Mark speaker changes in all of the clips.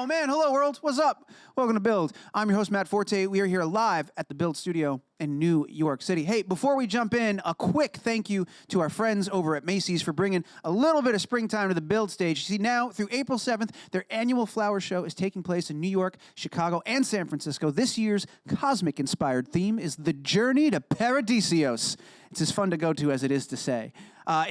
Speaker 1: man. Hello, world. What's up? Welcome to Build. I'm your host, Matt Forte. We are here live at the Build studio in New York City. Hey, before we jump in, a quick thank you to our friends over at Macy's for bringing a little bit of springtime to the Build stage. You see, now through April 7th, their annual flower show is taking place in New York, Chicago, and San Francisco. This year's cosmic-inspired theme is The Journey to Paradisios. It's as fun to go to as it is to say.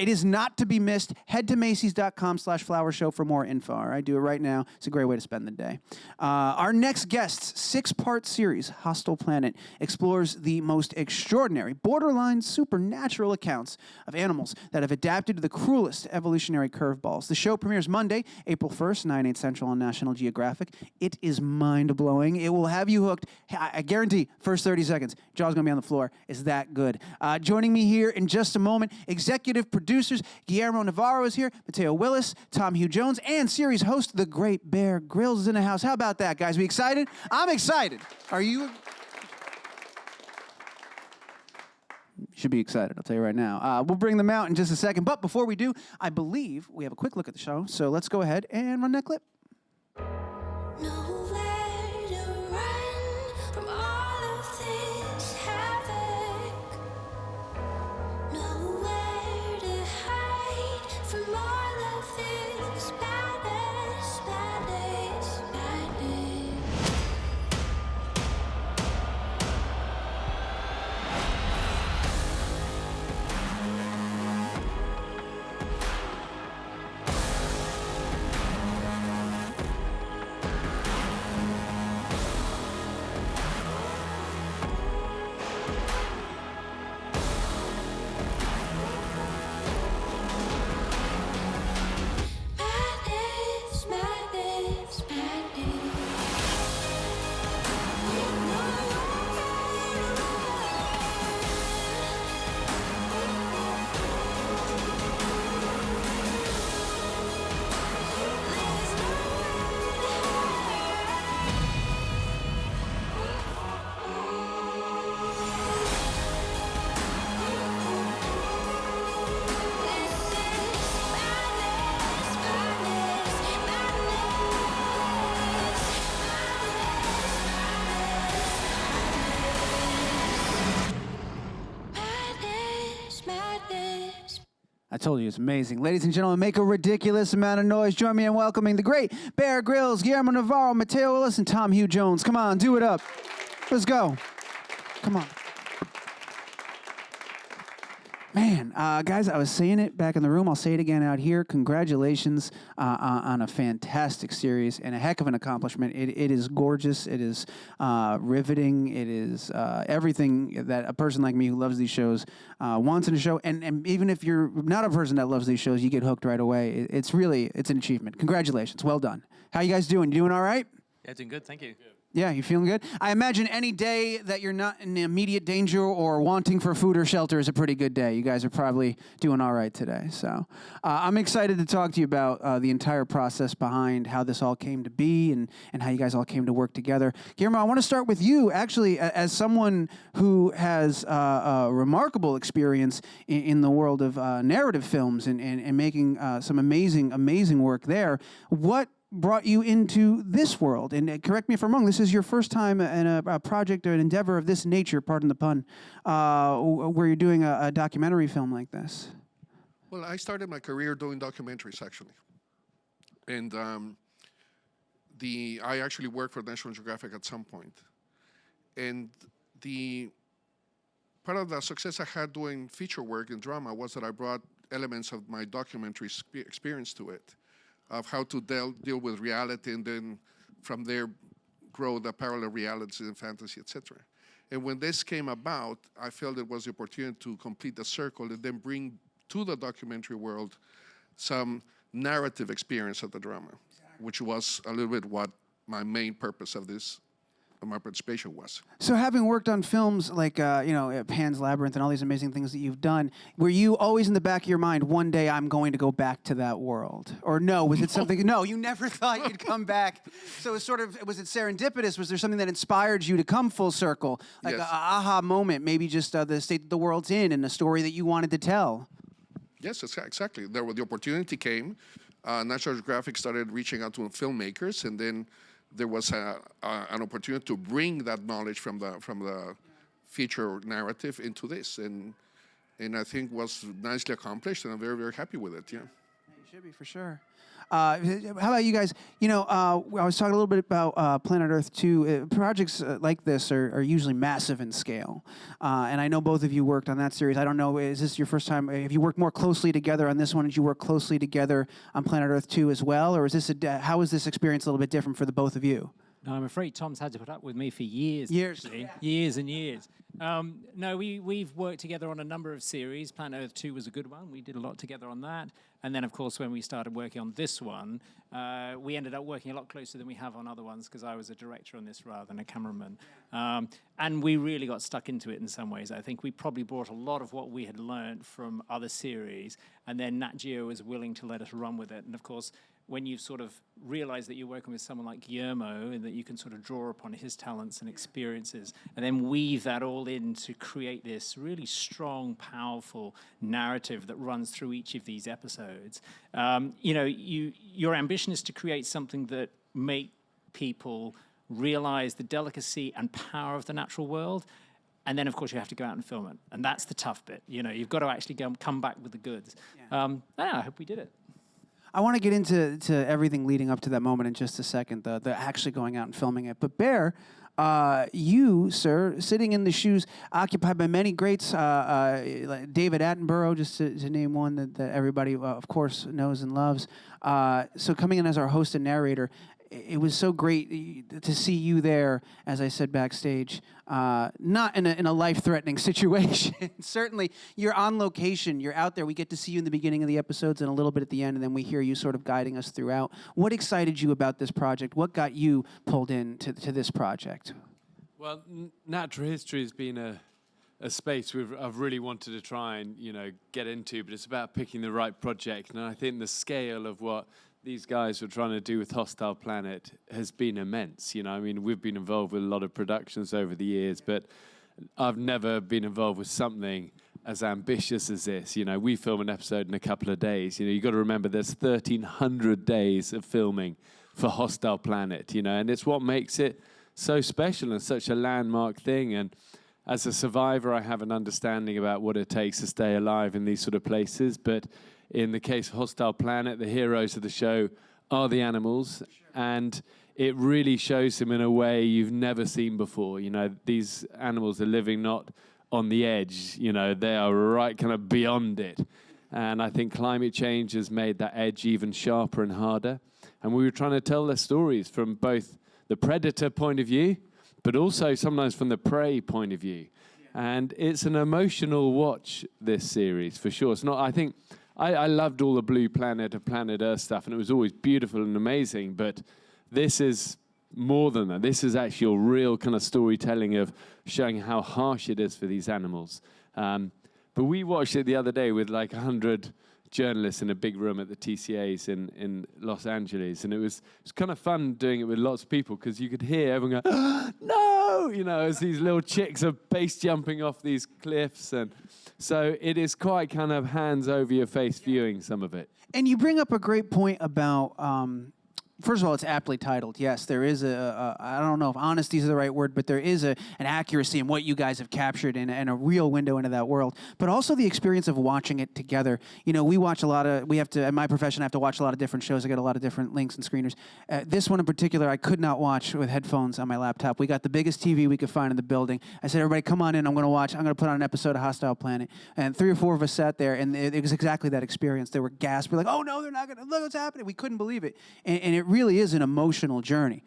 Speaker 1: It is not to be missed. Head to Macy's.com/flower show for more info. All right, do it right now. It's a great way to spend the day. Our next guest's 6-part series, Hostile Planet, explores the most extraordinary, borderline supernatural accounts of animals that have adapted to the cruelest evolutionary curveballs. The show premieres Monday, April 1st, 9/8 Central on National Geographic. It is mind-blowing. It will have you hooked. I guarantee, first 30 seconds, jaw's going to be on the floor. Is that good? Joining me here in just a moment, executive producers Guillermo Navarro is here, Mateo Willis, Tom Hugh-Jones, and series host, the great Bear Grylls, is in the house. How about that, guys? We excited? I'm excited. Are you? Should be excited, I'll tell you right now. We'll bring them out in just a second, but before we do, I believe we have a quick look at the show, so let's go ahead and run that clip. I told you it's amazing. Ladies and gentlemen, make a ridiculous amount of noise. Join me in welcoming the great Bear Grylls, Guillermo Navarro, Mateo Willis, and Tom Hugh-Jones. Come on, do it up. Let's go. Come on. Man, guys, I was saying it back in the room. I'll say it again out here. Congratulations on a fantastic series and a heck of an accomplishment. It is gorgeous. It is riveting. It is everything that a person like me who loves these shows wants in a show. And even if you're not a person that loves these shows, you get hooked right away. It's an achievement. Congratulations. Well done. How you guys doing? You doing all right?
Speaker 2: Yeah, doing good. Thank you.
Speaker 1: Yeah, you feeling good? I imagine any day that you're not in immediate danger or wanting for food or shelter is a pretty good day. You guys are probably doing all right today. So I'm excited to talk to you about the entire process behind how this all came to be and how you guys all came to work together. Guillermo, I want to start with you, actually, as someone who has a remarkable experience in the world of narrative films and making some amazing work there. What brought you into this world? And correct me if I'm wrong, this is your first time in a project or an endeavor of this nature, pardon the pun, where you're doing a documentary film like this.
Speaker 3: Well, I started my career doing documentaries, actually. And I actually worked for National Geographic at some point. And the part of the success I had doing feature work in drama was that I brought elements of my documentary experience to it, of how to deal with reality, and then from there grow the parallel realities and fantasy, etc. And when this came about, I felt it was the opportunity to complete the circle and then bring to the documentary world some narrative experience of the drama, which was a little bit what my main purpose of this my participation was.
Speaker 1: So having worked on films like, Pan's Labyrinth and all these amazing things that you've done, were you always in the back of your mind, one day I'm going to go back to that world? Or no, was it something, no, you never thought you'd come back. So was it serendipitous? Was there something that inspired you to come full circle? Like
Speaker 3: yes.
Speaker 1: An aha moment, maybe just the state that the world's in and a story that you wanted to tell?
Speaker 3: Yes, exactly. The opportunity came. National Geographic started reaching out to filmmakers, and then there was an opportunity to bring that knowledge from the feature narrative into this, and I think was nicely accomplished, and I'm very, very happy with it. Yeah.
Speaker 1: It should be for sure. How about you guys? You know, I was talking a little bit about Planet Earth 2. Projects like this are usually massive in scale. And I know both of you worked on that series. I don't know, is this your first time? Have you worked more closely together on this one? Did you work closely together on Planet Earth 2 as well? Or is this how is this experience a little bit different for the both of you?
Speaker 2: No, I'm afraid Tom's had to put up with me for years.
Speaker 1: Years.
Speaker 2: Actually.
Speaker 1: Yeah.
Speaker 2: Years and years. No, we've worked together on a number of series. Planet Earth 2 was a good one. We did a lot together on that. And then, of course, when we started working on this one, we ended up working a lot closer than we have on other ones because I was a director on this rather than a cameraman. And we really got stuck into it in some ways. I think we probably brought a lot of what we had learned from other series, and then Nat Geo was willing to let us run with it. And, of course, when you sort of realize that you're working with someone like Guillermo and that you can sort of draw upon his talents and experiences and then weave that all in to create this really strong, powerful narrative that runs through each of these episodes. You know, your ambition is to create something that make people realize the delicacy and power of the natural world. And then, of course, you have to go out and film it. And that's the tough bit. You know, you've got to actually come back with the goods. Yeah. I hope we did it.
Speaker 1: I want to get into everything leading up to that moment in just a second, the actually going out and filming it. But Bear, you, sir, sitting in the shoes occupied by many greats, like David Attenborough, just to name one that everybody, of course, knows and loves. So coming in as our host and narrator, it was so great to see you there, as I said backstage, not in a life-threatening situation. Certainly, you're on location, you're out there. We get to see you in the beginning of the episodes and a little bit at the end, and then we hear you sort of guiding us throughout. What excited you about this project? What got you pulled in to this project?
Speaker 4: Well, natural history has been a space I've really wanted to try and, get into, but it's about picking the right project. And I think the scale of what these guys were trying to do with Hostile Planet has been immense. I mean, we've been involved with a lot of productions over the years, but I've never been involved with something as ambitious as this. We film an episode in a couple of days. You've got to remember there's 1,300 days of filming for Hostile Planet, and it's what makes it so special and such a landmark thing. And as a survivor, I have an understanding about what it takes to stay alive in these sort of places, but in the case of Hostile Planet, the heroes of the show are the animals, and it really shows them in a way you've never seen before. These animals are living not on the edge, they are right kind of beyond it. And I think climate change has made that edge even sharper and harder. And we were trying to tell their stories from both the predator point of view, but also sometimes from the prey point of view. And it's an emotional watch, this series, for sure. It's not, I think, I loved all the Blue Planet and Planet Earth stuff, and it was always beautiful and amazing, but this is more than that. This is actually a real kind of storytelling of showing how harsh it is for these animals. But we watched it the other day with like 100 journalists in a big room at the TCAs in Los Angeles, and it was kind of fun doing it with lots of people because you could hear everyone go, no, as these little chicks are base jumping off these cliffs, and so it is quite kind of hands over your face viewing some of it.
Speaker 1: And you bring up a great point about first of all, it's aptly titled. Yes, there is I don't know if honesty is the right word, but there is an accuracy in what you guys have captured and a real window into that world. But also the experience of watching it together. We watch in my profession, I have to watch a lot of different shows. I get a lot of different links and screeners. This one in particular, I could not watch with headphones on my laptop. We got the biggest TV we could find in the building. I said, everybody, come on in. I'm going to put on an episode of Hostile Planet. And 3 or 4 of us sat there, and it was exactly that experience. There were gasps. We're like, oh, no, they're not going to. Look what's happening. We couldn't believe it. And it really is an emotional journey.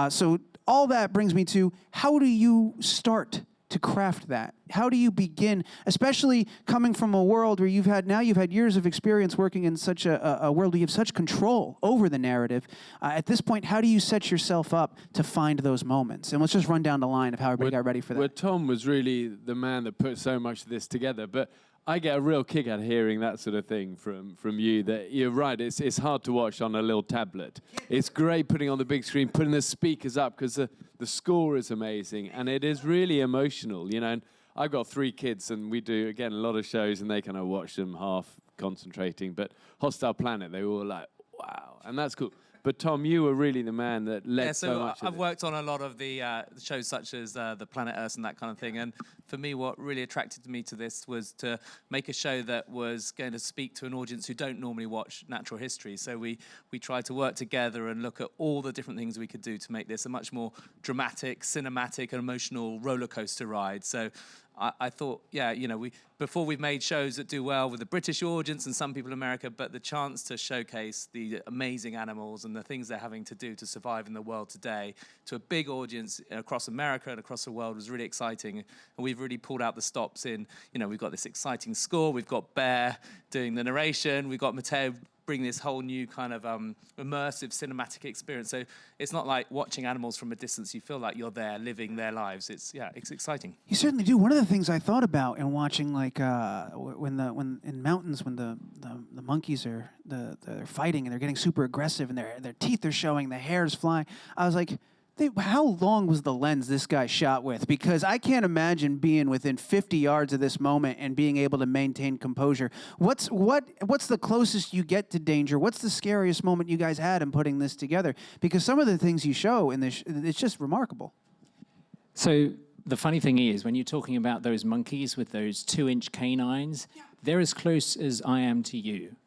Speaker 1: So all that brings me to, how do you start to craft that? How do you begin, especially coming from a world where you've had years of experience working in such a world where you have such control over the narrative. At this point, how do you set yourself up to find those moments? And let's just run down the line of how everybody got ready for that.
Speaker 4: Well, Tom was really the man that put so much of this together, but I get a real kick out of hearing that sort of thing from you, that you're right, it's hard to watch on a little tablet. It's great putting on the big screen, putting the speakers up, because the score is amazing, and it is really emotional, and I've got 3 kids, and we do, again, a lot of shows, and they kind of watch them half concentrating, but Hostile Planet, they were all like, wow, and that's cool. But Tom, you were really the man that led
Speaker 5: Yeah,
Speaker 4: so much of
Speaker 5: I've
Speaker 4: this.
Speaker 5: worked on a lot of the shows such as the Planet Earth and that kind of thing. And for me, what really attracted me to this was to make a show that was going to speak to an audience who don't normally watch natural history. So we tried to work together and look at all the different things we could do to make this a much more dramatic, cinematic, and emotional roller coaster ride. So I thought, yeah, you know, before we've made shows that do well with the British audience and some people in America, but the chance to showcase the amazing animals and the things they're having to do to survive in the world today to a big audience across America and across the world was really exciting. And we've really pulled out the stops in, you know, we've got this exciting score, we've got Bear doing the narration, we've got Mateo bring this whole new kind of immersive cinematic experience. So it's not like watching animals from a distance. You feel like you're there living their lives. It's exciting.
Speaker 1: You certainly do. One of the things I thought about in watching, like when in mountains, when the monkeys are they're fighting and they're getting super aggressive and their teeth are showing, the hair's flying. I was like, how long was the lens this guy shot with? Because I can't imagine being within 50 yards of this moment and being able to maintain composure. What's the closest you get to danger? What's the scariest moment you guys had in putting this together? Because some of the things you show in this, it's just remarkable.
Speaker 2: So the funny thing is, when you're talking about those monkeys with those 2-inch canines, they're as close as I am to you.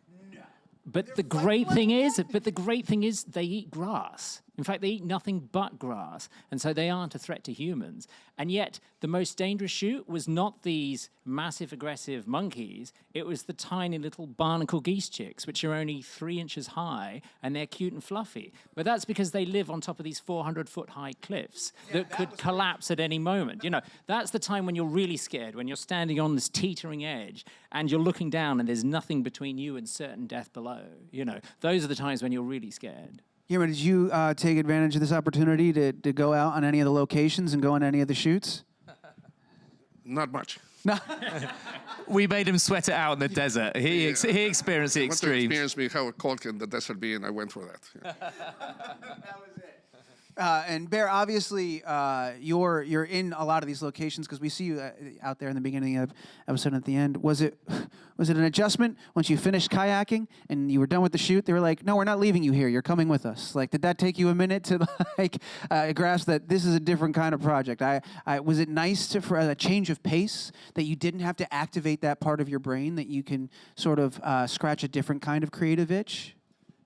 Speaker 2: But the great thing is, they eat grass. In fact, they eat nothing but grass, and so they aren't a threat to humans. And yet, the most dangerous shoot was not these massive, aggressive monkeys. It was the tiny little barnacle geese chicks, which are only 3 inches high, and they're cute and fluffy. But that's because they live on top of these 400-foot-high cliffs that could collapse at any moment. You know, that's the time when you're really scared, when you're standing on this teetering edge, and you're looking down, and there's nothing between you and certain death below. You know, those are the times when you're really scared.
Speaker 1: Guillermo, did you take advantage of this opportunity to go out on any of the locations and go on any of the shoots?
Speaker 3: Not much.
Speaker 1: No.
Speaker 5: We made him sweat it out in the desert. He experienced the
Speaker 3: I want to
Speaker 5: extremes.
Speaker 3: experience me how cold can the desert be, and I went for that. Yeah.
Speaker 1: That was it. And Bear, obviously, you're in a lot of these locations because we see you out there in the beginning of episode and at the end. Was it an adjustment once you finished kayaking and you were done with the shoot? They were like, "No, we're not leaving you here. You're coming with us." Like, did that take you a minute to grasp that this is a different kind of project? Was it nice for a change of pace that you didn't have to activate that part of your brain, that you can sort of scratch a different kind of creative itch?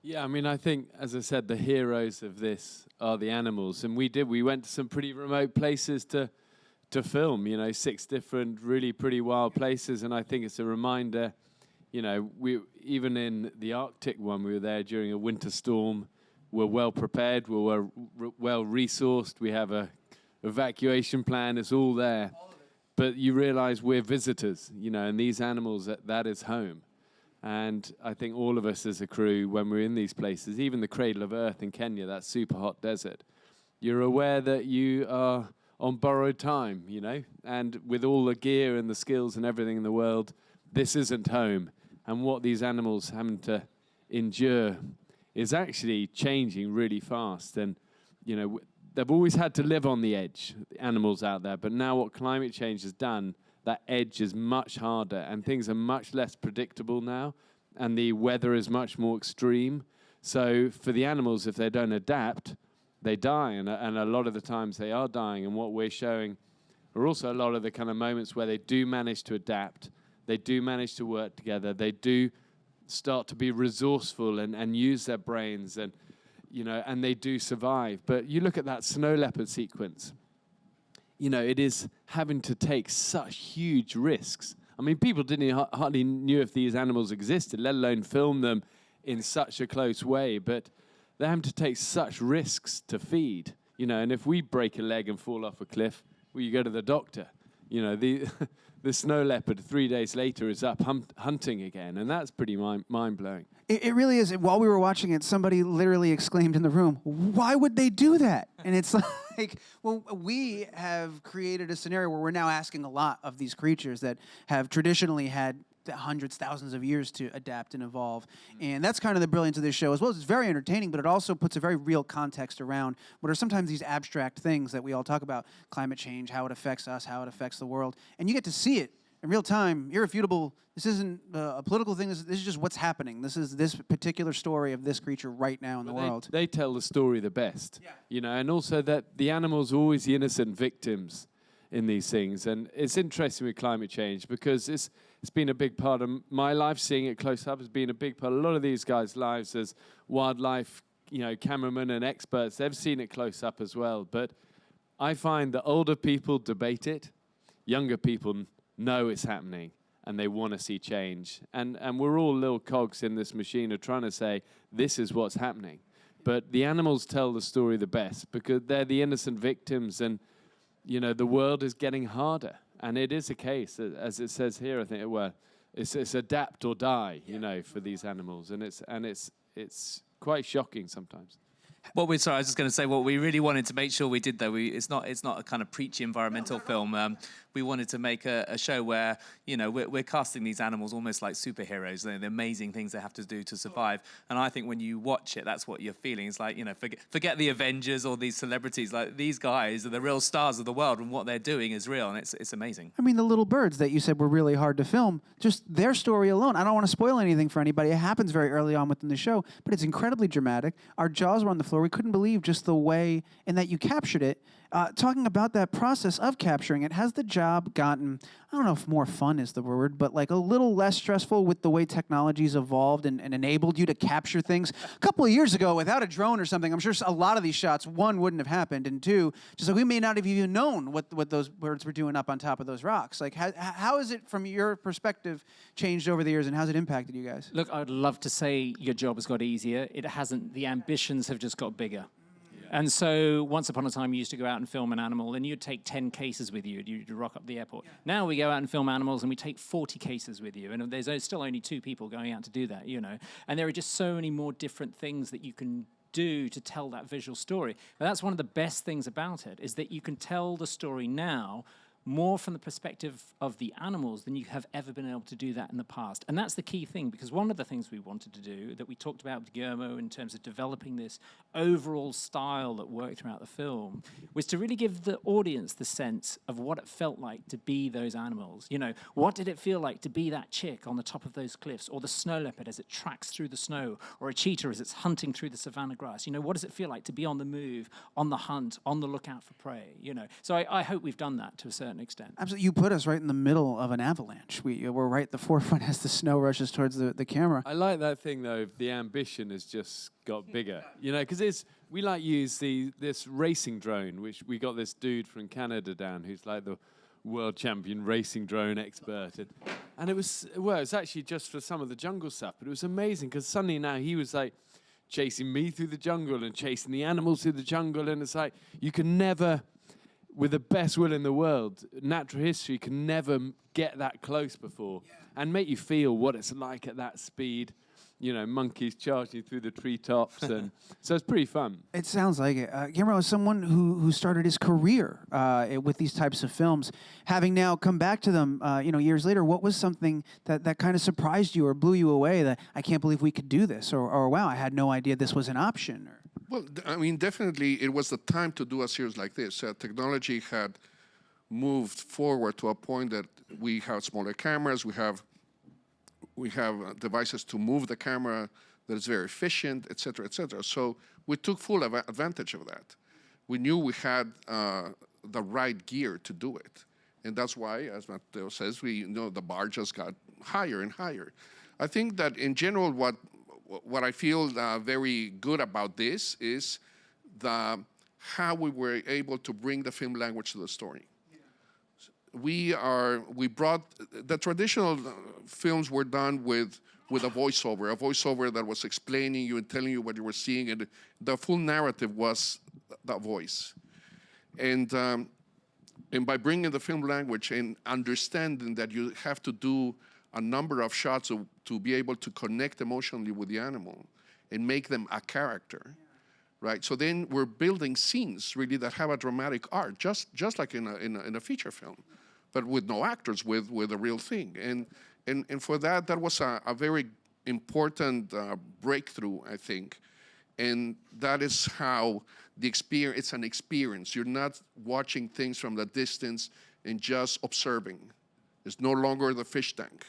Speaker 4: Yeah, I mean, I think, as I said, the heroes of this are the animals. And we went to some pretty remote places to film, you know, 6 different really pretty wild places. And I think it's a reminder, you know, even in the Arctic one, we were there during a winter storm. We're well prepared, we're well resourced, we have a evacuation plan, it's all there. But you realize we're visitors, you know, and these animals, that is home. And I think all of us as a crew, when we're in these places, even the Cradle of Earth in Kenya, that super hot desert, you're aware that you are on borrowed time, you know? And with all the gear and the skills and everything in the world, this isn't home. And what these animals having to endure is actually changing really fast. And, you know, they've always had to live on the edge, the animals out there. But now what climate change has done, that edge is much harder and things are much less predictable now and the weather is much more extreme. So for the animals, if they don't adapt, they die. And a lot of the times they are dying. And what we're showing are also a lot of the kind of moments where they do manage to adapt. They do manage to work together. They do start to be resourceful and use their brains and, you know, and they do survive. But you look at that snow leopard sequence. You know, it is having to take such huge risks. I mean, people hardly knew if these animals existed, let alone film them in such a close way. But they're having to take such risks to feed. You know, and if we break a leg and fall off a cliff, well, you go to the doctor. You know, the snow leopard 3 days later is up hunting again, and that's pretty mind-blowing.
Speaker 1: It really is. While we were watching it, somebody literally exclaimed in the room, "Why would they do that?" And it's like, well, we have created a scenario where we're now asking a lot of these creatures that have traditionally had hundreds, thousands of years to adapt and evolve. And that's kind of the brilliance of this show as well. It's very entertaining, but it also puts a very real context around what are sometimes these abstract things that we all talk about, climate change, how it affects us, how it affects the world. And you get to see it in real time, irrefutable. This isn't a political thing. This is just what's happening. This is this particular story of this creature right now in the world.
Speaker 4: They tell the story the best, you know, and also that the animals are always the innocent victims in these things. And it's interesting with climate change because it's been a big part of my life. Seeing it close up has been a big part of a lot of these guys' lives as wildlife, you know, cameramen and experts. They've seen it close up as well. But I find that older people debate it, younger people know it's happening and they want to see change. And we're all little cogs in this machine of trying to say, this is what's happening. But the animals tell the story the best because they're the innocent victims, and, you know, the world is getting harder. And it is a case, as it says here, I think, well, it's adapt or die, you know, for these animals. And it's quite shocking sometimes.
Speaker 5: I was just going to say, what we really wanted to make sure we did, though, it's not a kind of preachy environmental film. We wanted to make a show where, you know, we're casting these animals almost like superheroes, the amazing things they have to do to survive. And I think when you watch it, that's what you're feeling. It's like, you know, forget the Avengers or these celebrities. Like, these guys are the real stars of the world, and what they're doing is real, and it's amazing.
Speaker 1: I mean, the little birds that you said were really hard to film, just their story alone. I don't want to spoil anything for anybody. It happens very early on within the show, but it's incredibly dramatic. Our jaws were on the floor. We couldn't believe just the way in that you captured it. Talking about that process of capturing it, has the job gotten, I don't know if more fun is the word, but like a little less stressful with the way technology's evolved and enabled you to capture things? A couple of years ago, without a drone or something, I'm sure a lot of these shots, one, wouldn't have happened, and two, just like we may not have even known what those birds were doing up on top of those rocks. Like, how has it, from your perspective, changed over the years, and how's it impacted you guys?
Speaker 2: Look, I'd love to say your job has got easier. It hasn't. The ambitions have just got bigger. And so once upon a time, you used to go out and film an animal, and you'd take 10 cases with you. You'd rock up the airport. Yeah. Now we go out and film animals, and we take 40 cases with you. And there's still only 2 people going out to do that, you know. And there are just so many more different things that you can do to tell that visual story. But that's one of the best things about it, is that you can tell the story now more from the perspective of the animals than you have ever been able to do that in the past. And that's the key thing, because one of the things we wanted to do, that we talked about with Guillermo in terms of developing this overall style that worked throughout the film, was to really give the audience the sense of what it felt like to be those animals. You know, what did it feel like to be that chick on the top of those cliffs, or the snow leopard as it tracks through the snow, or a cheetah as it's hunting through the savanna grass? You know, what does it feel like to be on the move, on the hunt, on the lookout for prey? You know, so I hope we've done that to a certain extent.
Speaker 1: Absolutely. You put us right in the middle of an avalanche. We're right at the forefront as the snow rushes towards the camera.
Speaker 4: I like that thing, though. The ambition has just got bigger, you know, because we like use this racing drone, which we got this dude from Canada down who's like the world champion racing drone expert. And it's actually just for some of the jungle stuff, but it was amazing because suddenly now he was like chasing me through the jungle and chasing the animals through the jungle. And it's like, you can never, with the best will in the world, natural history can never get that close before and make you feel what it's like at that speed. You know, monkeys charging through the treetops, and so it's pretty fun. It
Speaker 1: sounds like it. Guillermo, as someone who started his career with these types of films, having now come back to them, years later, what was something that kind of surprised you or blew you away, that I can't believe we could do this, or wow, I had no idea this was an option?
Speaker 3: Well, I mean, definitely it was the time to do a series like this. Technology had moved forward to a point that we have smaller cameras, we have devices to move the camera that is very efficient, et cetera, et cetera. So we took full advantage of that. We knew we had the right gear to do it. And that's why, as Mateo says, the bar just got higher and higher. I think that in general, what I feel very good about this is how we were able to bring the film language to the story. We brought the traditional films were done with a voiceover that was explaining you and telling you what you were seeing, and the full narrative was that voice. And by bringing the film language and understanding that you have to do a number of shots to be able to connect emotionally with the animal and make them a character. Right, so then we're building scenes really that have a dramatic arc, just like in a feature film, but with no actors, with a real thing. And for that was a very important breakthrough, I think. And that is how it's an experience. You're not watching things from the distance and just observing It's no longer the fish tank.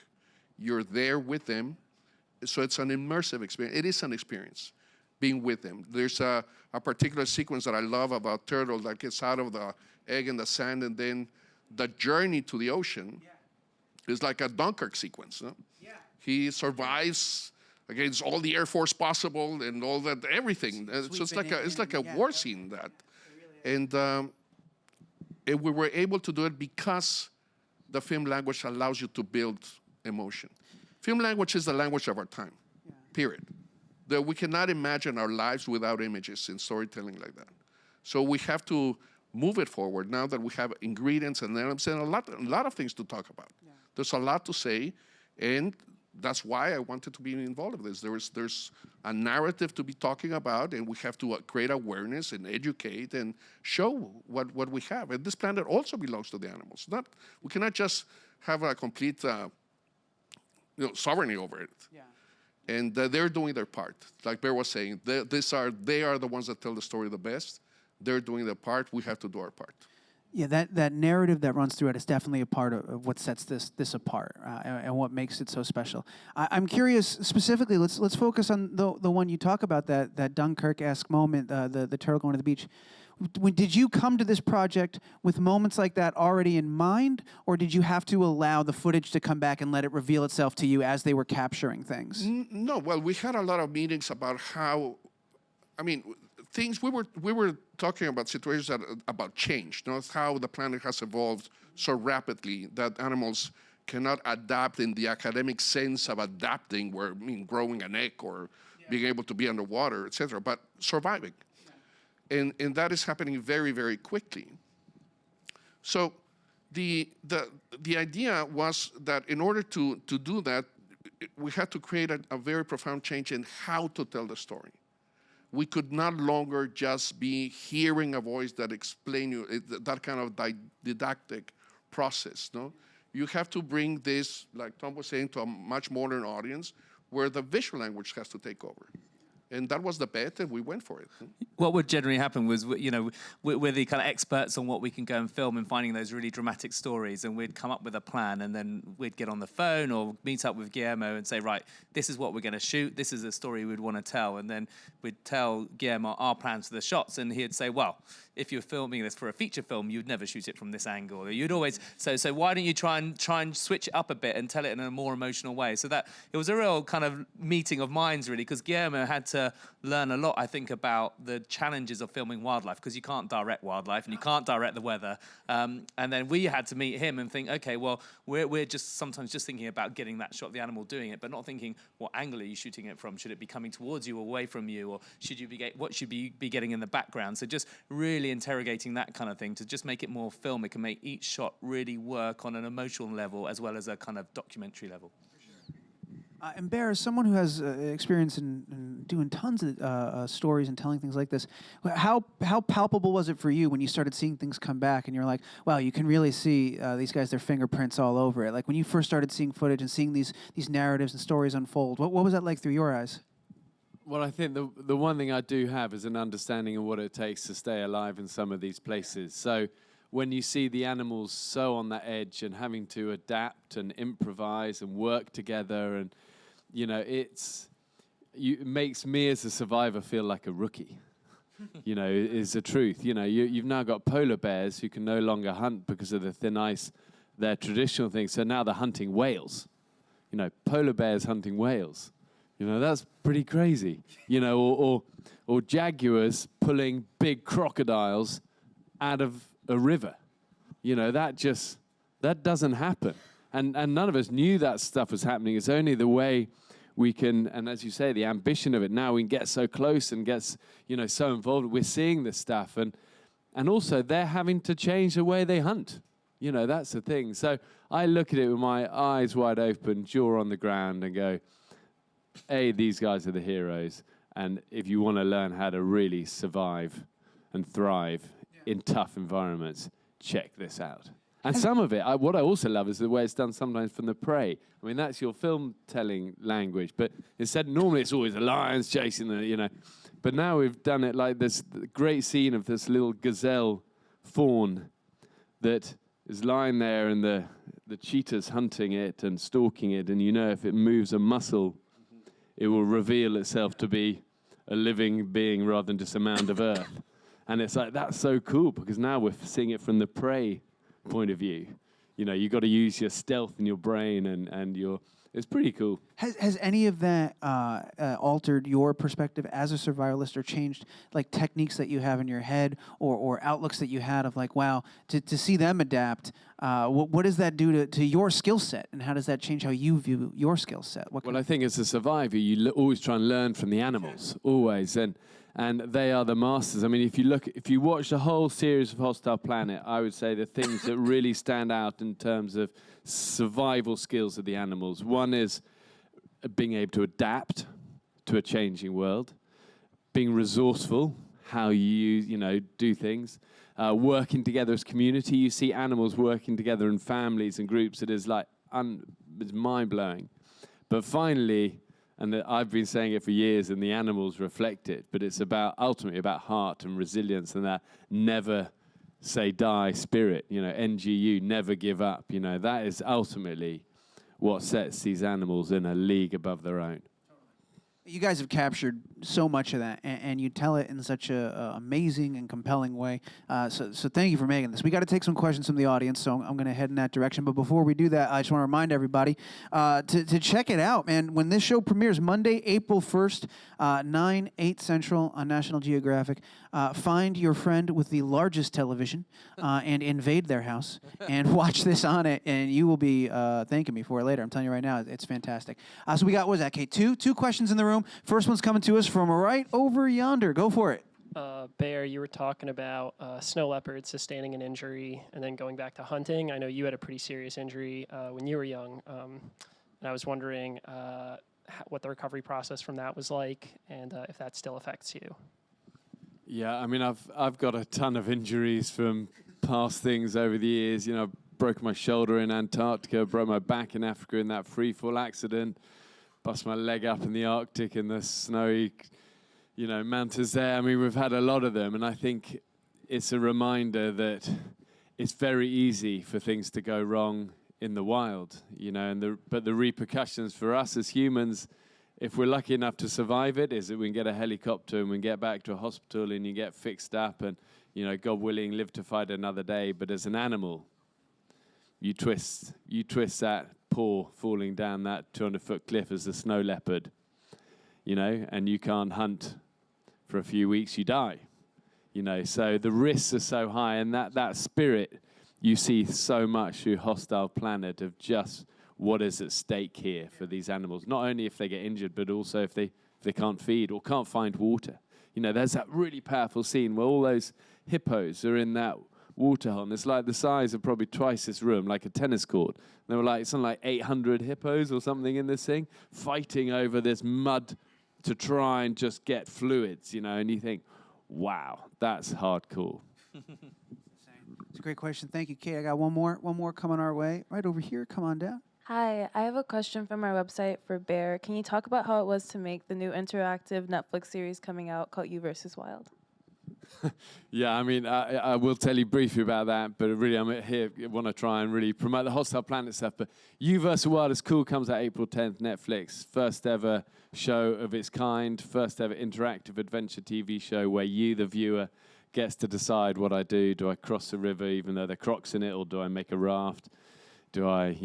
Speaker 3: You're there with them. So it's an immersive experience. It is an experience, being with them. There's a particular sequence that I love about Turtle that gets out of the egg in the sand, and then the journey to the ocean is like a Dunkirk sequence. No? Yeah. He survives against all the Air Force possible and all that, everything. So it's like a war scene, that. And we were able to do it because the film language allows you to build emotion. Film language is the language of our time, period. We cannot imagine our lives without images in storytelling like that. So we have to move it forward now that we have ingredients and elements and a lot of things to talk about. Yeah. There's a lot to say, and that's why I wanted to be involved with this. There's a narrative to be talking about, and we have to create awareness and educate and show what we have. And this planet also belongs to the animals. We cannot just have a complete sovereignty over it. Yeah. And they're doing their part. Like Bear was saying, they are the ones that tell the story the best. They're doing their part. We have to do our part.
Speaker 1: Yeah, that narrative that runs through it is definitely a part of what sets this apart and what makes it so special. I'm curious specifically. Let's focus on the one you talk about, that Dunkirk-esque moment, the turtle going to the beach. Did you come to this project with moments like that already in mind, or did you have to allow the footage to come back and let it reveal itself to you as they were capturing things?
Speaker 3: No. Well, we had a lot of meetings about how. Things we were talking about situations about change, how the planet has evolved so rapidly that animals cannot adapt in the academic sense of adapting, growing an egg or being able to be underwater, etc., but surviving. And that is happening very, very quickly. So the idea was that in order to do that, we had to create a very profound change in how to tell the story. We could not longer just be hearing a voice that explains you, that kind of didactic process. No, you have to bring this, like Tom was saying, to a much modern audience where the visual language has to take over. And that was the bet, and we went for it.
Speaker 5: What would generally happen was, we're the kind of experts on what we can go and film and finding those really dramatic stories, and we'd come up with a plan, and then we'd get on the phone or meet up with Guillermo and say, right, this is what we're going to shoot, this is a story we'd want to tell, and then we'd tell Guillermo our plans for the shots, and he'd say, well, if you're filming this for a feature film, you'd never shoot it from this angle. You'd always so why don't you try and switch it up a bit and tell it in a more emotional way? So that it was a real kind of meeting of minds, really, because Guillermo had to learn a lot, I think, about the challenges of filming wildlife, because you can't direct wildlife and you can't direct the weather. And then we had to meet him and think, okay, well, we're just sometimes just thinking about getting that shot of the animal doing it, but not thinking, what angle are you shooting it from? Should it be coming towards you or away from you? Or what should you be getting in the background? So just really interrogating that kind of thing to just make it more filmic and make each shot really work on an emotional level as well as a kind of documentary level.
Speaker 1: And Bear, as someone who has experience in doing tons of stories and telling things like this, how palpable was it for you when you started seeing things come back and you're like, wow, you can really see these guys, their fingerprints all over it? Like when you first started seeing footage and seeing these narratives and stories unfold, what was that like through your eyes?
Speaker 4: Well, I think the one thing I do have is an understanding of what it takes to stay alive in some of these places. So when you see the animals so on that edge and having to adapt and improvise and work together, and it makes me as a survivor feel like a rookie. Is the truth. You've now got polar bears who can no longer hunt because of the thin ice, their traditional thing. So now they're hunting whales. Polar bears hunting whales. That's pretty crazy. Or jaguars pulling big crocodiles out of a river. That doesn't happen. And none of us knew that stuff was happening. It's only the way we can, and as you say, the ambition of it. Now we can get so close and get, so involved. We're seeing this stuff. And also they're having to change the way they hunt. That's the thing. So I look at it with my eyes wide open, jaw on the ground, and go, these guys are the heroes. And if you want to learn how to really survive and thrive in tough environments, check this out. And some of it, what I also love is the way it's done sometimes from the prey. I mean, that's your film-telling language. But instead, normally it's always the lions chasing the, But now we've done it like this great scene of this little gazelle fawn that is lying there in the the cheetah's hunting it and stalking it, and you know if it moves a muscle, it will reveal itself to be a living being rather than just a mound of earth. And it's like, that's so cool, because now we're seeing it from the prey point of view. You know, you've got to use your stealth and your brain and your... It's pretty cool.
Speaker 1: Has any of that altered your perspective as a survivalist, or changed like techniques that you have in your head, or outlooks that you had of like, wow, to see them adapt, what does that do to your skill set, and how does that change how you view your skill set?
Speaker 4: Well, I think as a survivor, you always try and learn from the animals, always, and they are the masters. I mean, if you watch the whole series of Hostile Planet, I would say the things that really stand out in terms of survival skills of the animals. One is being able to adapt to a changing world, being resourceful, how you do things, working together as community. You see animals working together in families and groups. It is like it's mind-blowing. But finally, and I've been saying it for years, and the animals reflect it, but it's ultimately about heart and resilience and that never say die spirit, NGU, never give up. That is ultimately what sets these animals in a league above their own.
Speaker 1: You guys have captured so much of that, and you tell it in such a amazing and compelling way. So thank you for making this. We got to take some questions from the audience, so I'm going to head in that direction. But before we do that, I just want to remind everybody to check it out, man. When this show premieres Monday, April 1st, 9, 8 Central on National Geographic, find your friend with the largest television and invade their house and watch this on it, and you will be thanking me for it later. I'm telling you right now, it's fantastic. So we got, what was that, Kate? Two questions in the room. First one's coming to us from right over yonder. Go for it.
Speaker 6: Bear, you were talking about snow leopards sustaining an injury and then going back to hunting. I know you had a pretty serious injury when you were young, and I was wondering what the recovery process from that was like, and if that still affects you.
Speaker 4: Yeah, I mean, I've got a ton of injuries from past things over the years. I broke my shoulder in Antarctica, broke my back in Africa in that free fall accident, bust my leg up in the Arctic in the snowy, mountains there. I mean, we've had a lot of them, and I think it's a reminder that it's very easy for things to go wrong in the wild, but the repercussions for us as humans, if we're lucky enough to survive it, is that we can get a helicopter and we can get back to a hospital and you get fixed up and, God willing, live to fight another day. But as an animal, you twist that paw falling down that 200-foot cliff as a snow leopard, and you can't hunt for a few weeks, you die. So the risks are so high, and that spirit you see so much through Hostile Planet of just what is at stake here for these animals, not only if they get injured, but also if they can't feed or can't find water. There's that really powerful scene where all those hippos are in that water hole, and it's like the size of probably twice this room, like a tennis court. And there were something like 800 hippos or something in this thing, fighting over this mud to try and just get fluids, and you think, wow, that's hardcore.
Speaker 1: It's a great question. Thank you, Kate. I got one more coming our way. Right over here. Come on down.
Speaker 7: Hi, I have a question from our website for Bear. Can you talk about how it was to make the new interactive Netflix series coming out called You vs. Wild?
Speaker 4: Yeah, I mean, I will tell you briefly about that, but really I'm here, I want to try and really promote the Hostile Planet stuff. But You vs. Wild is cool, comes out April 10th, Netflix. First ever show of its kind, first ever interactive adventure TV show where you, the viewer, gets to decide what I do. Do I cross the river even though there are crocs in it, or do I make a raft? Do I,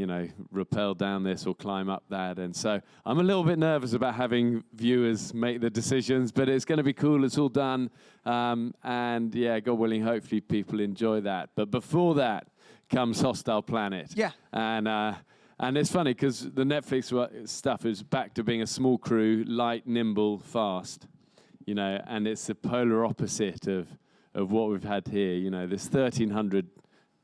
Speaker 4: rappel down this or climb up that? And so I'm a little bit nervous about having viewers make the decisions, but it's going to be cool. It's all done. And yeah, God willing, hopefully people enjoy that. But before that comes Hostile Planet.
Speaker 1: Yeah.
Speaker 4: And it's funny because the Netflix stuff is back to being a small crew, light, nimble, fast, and it's the polar opposite of what we've had here. This 1,300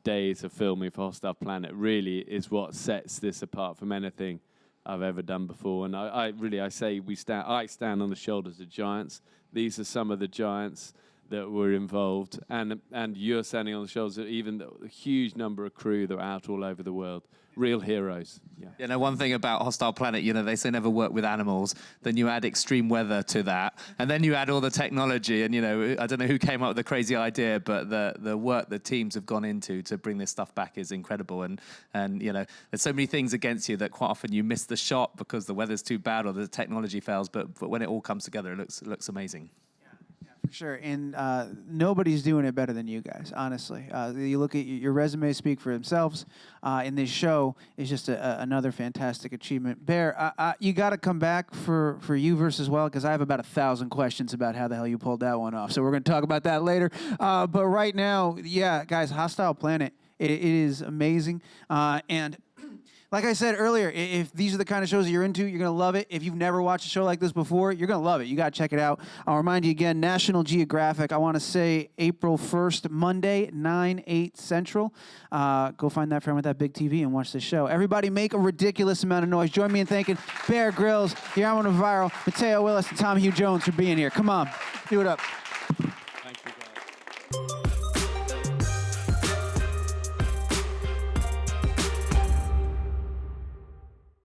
Speaker 4: days of filming for Hostile Planet really is what sets this apart from anything I've ever done before. And I say I stand on the shoulders of giants. These are some of the giants that were involved, and you're standing on the shoulders of even the huge number of crew that are out all over the world. Real heroes. Yeah.
Speaker 5: You know, one thing about Hostile Planet, you know, they say never work with animals. Then you add extreme weather to that, and then you add all the technology. And you know, I don't know who came up with the crazy idea, but the work the teams have gone into to bring this stuff back is incredible. And you know, there's so many things against you that quite often you miss the shot because the weather's too bad or the technology fails. But when it all comes together, it looks amazing.
Speaker 1: For sure, and nobody's doing it better than you guys, honestly. You look at your resumes speak for themselves, and this show is just another fantastic achievement. Bear, you got to come back for you versus well, because I have about 1,000 questions about how the hell you pulled that one off. So we're going to talk about that later. But right now, yeah, guys, Hostile Planet, it is amazing, and like I said earlier, if these are the kind of shows that you're into, you're going to love it. If you've never watched a show like this before, you're going to love it. You got to check it out. I'll remind you again, National Geographic, I want to say April 1st, Monday, 9/8 Central. Go find that friend with that big TV and watch the show. Everybody make a ridiculous amount of noise. Join me in thanking Bear Grylls, Guillermo Navarro, Mateo Willis, and Tom Hugh-Jones for being here. Come on, do it up.
Speaker 4: Thank you, guys.